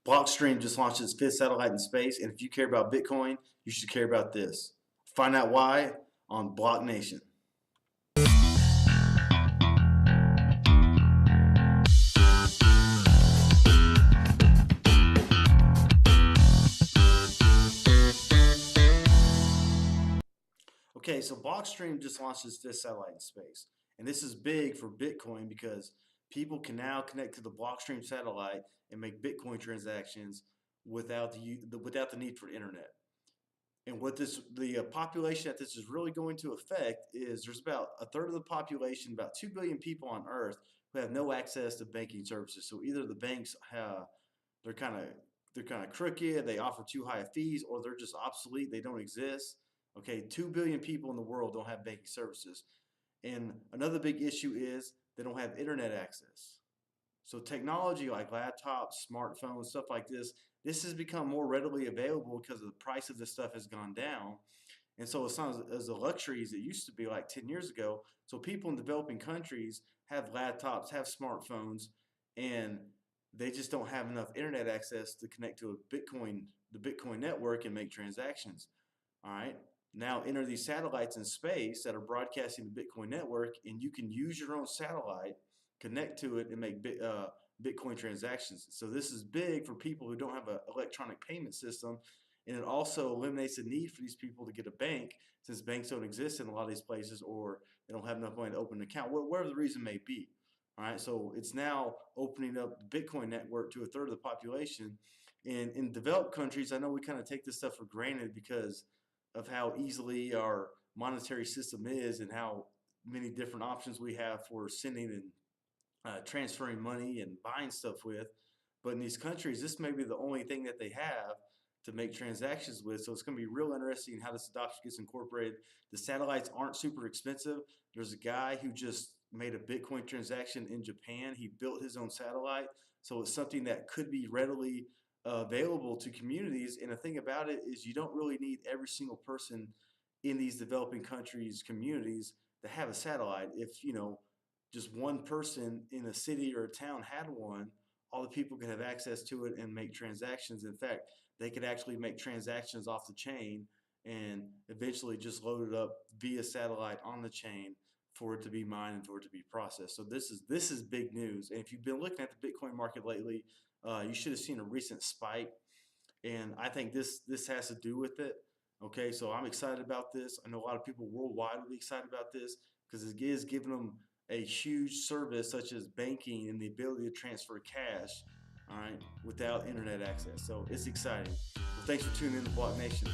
Blockstream just launched its fifth satellite in space, and if you care about Bitcoin, you should care about this. Find out why on Block Nation. Okay, so Blockstream just launched its fifth satellite in space, and this is big for Bitcoin because people can now connect to the Blockstream satellite and make Bitcoin transactions without the need for internet. And what the population that this is really going to affect is there's about a third of the population, about 2 billion people on Earth, who have no access to banking services. So either the banks have they're kind of they're kind of crooked, they offer too high fees, or they're just obsolete, they don't exist. Okay, 2 billion people in the world don't have banking services. And another big issue is they don't have internet access. So technology like laptops, smartphones, stuff like this has become more readily available because the price of this stuff has gone down. And so it's not as a luxury as it used to be like 10 years ago. So people in developing countries have laptops, have smartphones, and they just don't have enough internet access to connect to the Bitcoin network and make transactions. All right. Now enter these satellites in space that are broadcasting the Bitcoin network, and you can use your own satellite, connect to it, and make Bitcoin transactions. So this is big for people who don't have an electronic payment system, and it also eliminates the need for these people to get a bank, since banks don't exist in a lot of these places, or they don't have enough money to open an account, whatever the reason may be. All right, so it's now opening up the Bitcoin network to a third of the population. And in developed countries, I know we kind of take this stuff for granted because of how easily our monetary system is and how many different options we have for sending and transferring money and buying stuff with. But in these countries, this may be the only thing that they have to make transactions with. So it's going to be real interesting how this adoption gets incorporated. The satellites aren't super expensive. There's a guy who just made a Bitcoin transaction in Japan. He built his own satellite. So it's something that could be readily available to communities. And the thing about it is you don't really need every single person in these developing countries communities to have a satellite. If just one person in a city or a town had one, all the people could have access to it and make transactions. In fact, they could actually make transactions off the chain and eventually just load it up via satellite on the chain for it to be mined and for it to be processed. So this is big news. And if you've been looking at the Bitcoin market lately, you should have seen a recent spike, and I think this has to do with it. Okay, so I'm excited about this. I know a lot of people worldwide will be excited about this because it is giving them a huge service such as banking and the ability to transfer cash, all right, without internet access. So it's exciting. Well, thanks for tuning in to Block Nation.